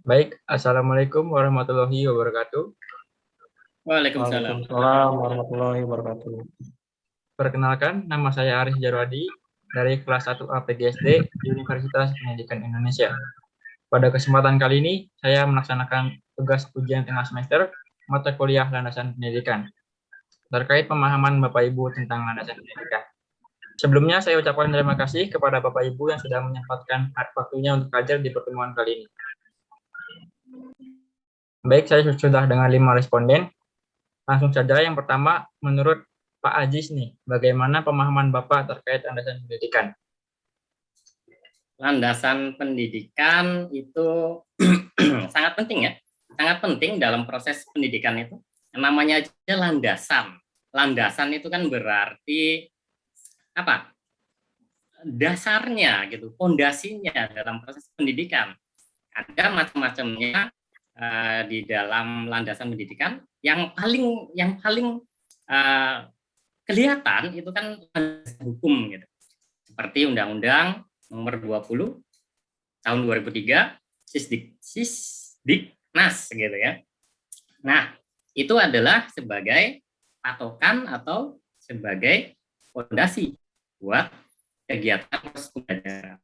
Baik, Assalamualaikum warahmatullahi wabarakatuh. Waalaikumsalam. Waalaikumsalam warahmatullahi wabarakatuh. Perkenalkan, nama saya Arif Jarwadi dari kelas 1A PGSD di Universitas Pendidikan Indonesia. Pada kesempatan kali ini, saya melaksanakan tugas ujian tengah semester mata kuliah landasan pendidikan terkait pemahaman Bapak Ibu tentang landasan pendidikan. Sebelumnya, saya ucapkan terima kasih kepada Bapak Ibu yang sudah menyempatkan waktunya untuk hadir di pertemuan kali ini. Baik, saya sudah dengan 5 responden. Langsung saja yang pertama, menurut Pak Ajis nih, bagaimana pemahaman Bapak terkait landasan pendidikan? Landasan pendidikan itu sangat penting ya, sangat penting dalam proses pendidikan itu. Namanya aja landasan. Landasan itu kan berarti apa? Dasarnya gitu, pondasinya dalam proses pendidikan. Ada macam-macamnya di dalam landasan pendidikan. Yang paling kelihatan itu kan hukum gitu. Seperti Undang-Undang Nomor 20 tahun 2003 Sisdiknas gitu ya. Nah, itu adalah sebagai patokan atau sebagai fondasi buat kegiatan proses pembelajaran.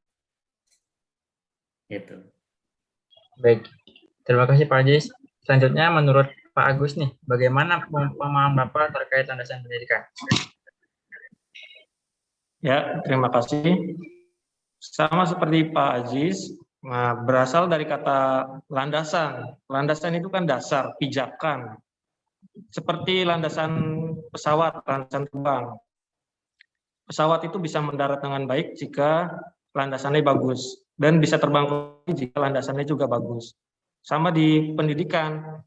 Gitu. Baik, terima kasih Pak Ajis. Selanjutnya menurut Pak Agus nih, bagaimana pemahaman Bapak terkait landasan pendidikan? Ya, terima kasih. Sama seperti Pak Aziz, berasal dari kata landasan. Landasan itu kan dasar, pijakan. Seperti landasan pesawat, landasan terbang. Pesawat itu bisa mendarat dengan baik jika landasannya bagus. Dan bisa terbang jika landasannya juga bagus. Sama di pendidikan.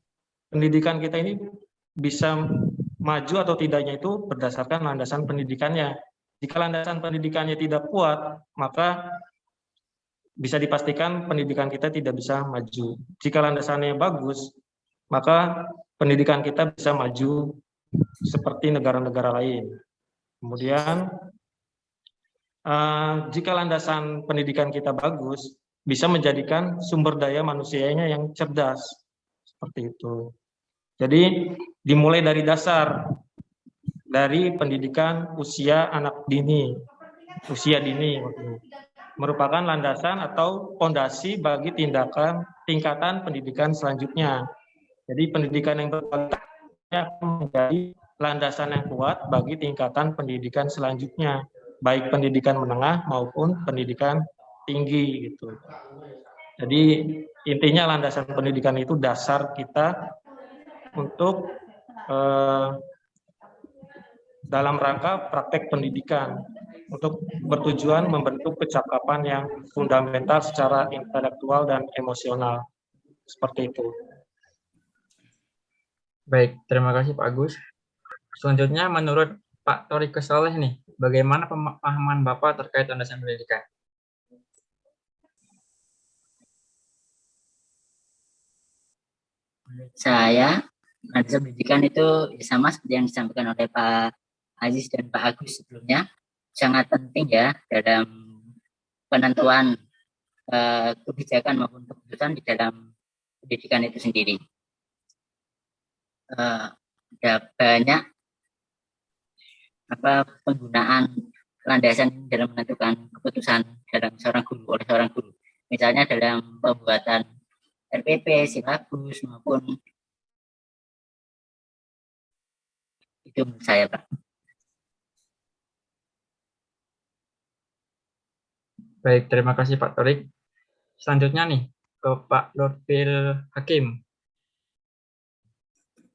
Pendidikan kita ini bisa maju atau tidaknya itu berdasarkan landasan pendidikannya. Jika landasan pendidikannya tidak kuat, maka bisa dipastikan pendidikan kita tidak bisa maju. Jika landasannya bagus, maka pendidikan kita bisa maju seperti negara-negara lain. Kemudian, jika landasan pendidikan kita bagus, bisa menjadikan sumber daya manusianya yang cerdas. Seperti itu. Jadi, dimulai dari dasar, dari pendidikan usia anak dini, usia dini, merupakan landasan atau fondasi bagi tingkatan pendidikan selanjutnya. Jadi pendidikan yang berkualitas akan menjadi landasan yang kuat bagi tingkatan pendidikan selanjutnya, baik pendidikan menengah maupun pendidikan tinggi gitu. Jadi intinya landasan pendidikan itu dasar kita untuk dalam rangka praktek pendidikan untuk bertujuan membentuk kecakapan yang fundamental secara intelektual dan emosional. Seperti itu. Baik, terima kasih Pak Agus. Selanjutnya menurut Pak Tori Kesaleh nih, bagaimana pemahaman Bapak terkait landasan pendidikan? Saya, landasan pendidikan itu sama seperti yang disampaikan oleh Pak Aziz dan Pak Agus sebelumnya, sangat penting ya dalam penentuan kebijakan maupun keputusan di dalam pendidikan itu sendiri. Ada banyak penggunaan landasan dalam menentukan keputusan dalam seorang guru oleh seorang guru. Misalnya dalam pembuatan RPP, silabus maupun itu menurut saya, Pak. Baik, terima kasih Pak Torik. Selanjutnya nih ke Pak Lutfil Hakim.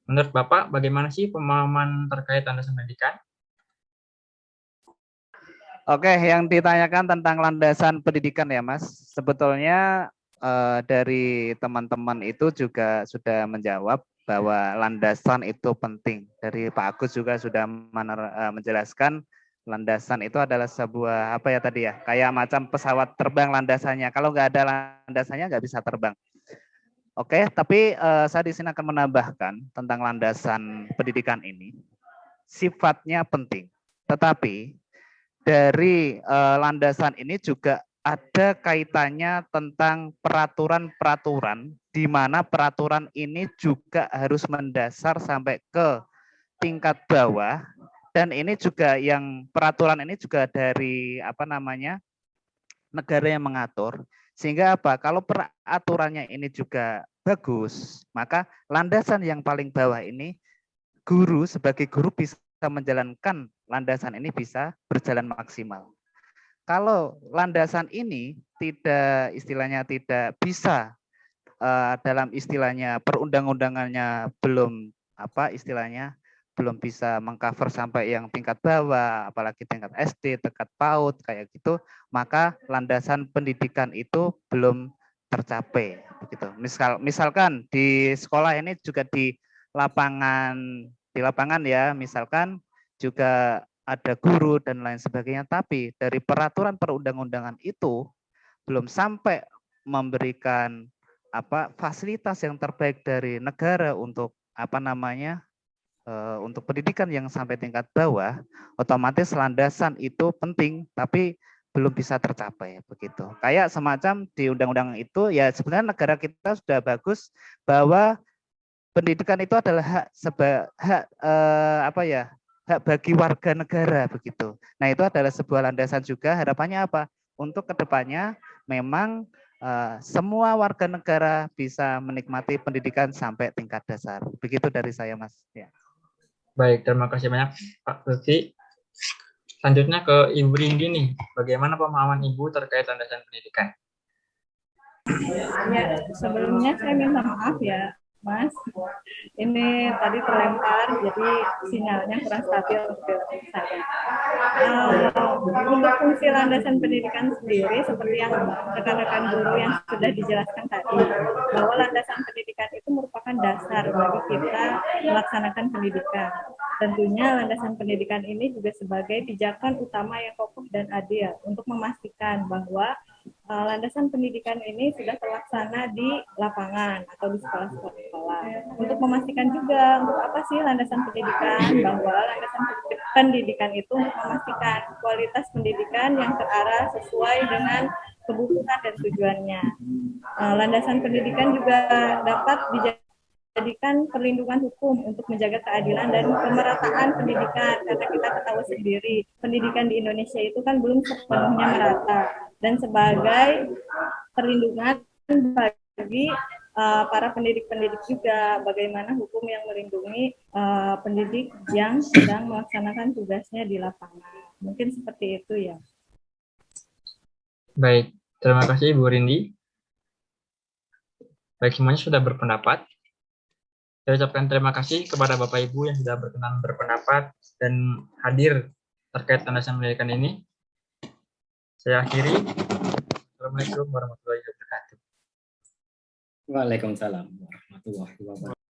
Menurut Bapak, bagaimana sih pemahaman terkait landasan pendidikan? Oke, yang ditanyakan tentang landasan pendidikan ya, Mas. Sebetulnya dari teman-teman itu juga sudah menjawab bahwa landasan itu penting. Dari Pak Agus juga sudah menjelaskan landasan itu adalah sebuah apa ya tadi ya, kayak macam pesawat terbang landasannya. Kalau nggak ada landasannya nggak bisa terbang. Oke, tapi saya di sini akan menambahkan tentang landasan pendidikan ini. Sifatnya penting, tetapi dari landasan ini juga ada kaitannya tentang peraturan-peraturan, di mana peraturan ini juga harus mendasar sampai ke tingkat bawah, dan ini juga yang peraturan ini juga dari negara yang mengatur, sehingga kalau peraturannya ini juga bagus, maka landasan yang paling bawah ini guru sebagai guru bisa menjalankan landasan ini bisa berjalan maksimal. Kalau landasan ini tidak bisa dalam istilahnya perundang-undangannya belum belum bisa mengcover sampai yang tingkat bawah, apalagi tingkat SD, tingkat PAUD kayak gitu, maka landasan pendidikan itu belum tercapai begitu. Misalkan di sekolah ini juga di lapangan ya, misalkan juga ada guru dan lain sebagainya, tapi dari peraturan perundang-undangan itu belum sampai memberikan fasilitas yang terbaik dari negara untuk untuk pendidikan yang sampai tingkat bawah, otomatis landasan itu penting tapi belum bisa tercapai begitu. Kayak semacam di undang-undang itu ya sebenarnya negara kita sudah bagus bahwa pendidikan itu adalah hak bagi warga negara begitu. Nah, itu adalah sebuah landasan juga, harapannya apa? Untuk kedepannya memang semua warga negara bisa menikmati pendidikan sampai tingkat dasar. Begitu dari saya, Mas. Ya. Baik, terima kasih banyak Pak Lutfi. Selanjutnya ke Ibu Rindi nih, bagaimana pemahaman Ibu terkait landasan pendidikan? Ya, sebelumnya saya minta maaf ya, Mas. Ini tadi terlempar, jadi sinyalnya kurang stabil untuk saya. Untuk fungsi landasan pendidikan sendiri, seperti yang rekan-rekan guru yang sudah dijelaskan tadi, bahwa landasan pendidikan itu merupakan dasar bagi kita melaksanakan pendidikan. Tentunya landasan pendidikan ini juga sebagai pijakan utama yang kokoh dan adil untuk memastikan bahwa landasan pendidikan ini sudah terlaksana di lapangan atau di sekolah-sekolah. Untuk memastikan juga untuk apa sih landasan pendidikan, bahwa landasan pendidikan itu untuk memastikan kualitas pendidikan yang terarah sesuai dengan kebutuhan dan tujuannya. Landasan pendidikan juga dapat dijadikan perlindungan hukum untuk menjaga keadilan dan pemerataan pendidikan, karena kita ketahui sendiri pendidikan di Indonesia itu kan belum sepenuhnya merata, dan sebagai perlindungan bagi para pendidik-pendidik juga, bagaimana hukum yang melindungi pendidik yang sedang melaksanakan tugasnya di lapangan. Mungkin seperti itu ya. Baik, terima kasih Bu Rindi. Baik, semuanya sudah berpendapat. Saya ucapkan terima kasih kepada Bapak Ibu yang sudah berkenan berpendapat dan hadir terkait landasan pendidikan ini. Saya akhiri. Assalamualaikum warahmatullahi wabarakatuh. Waalaikumsalam warahmatullahi wabarakatuh.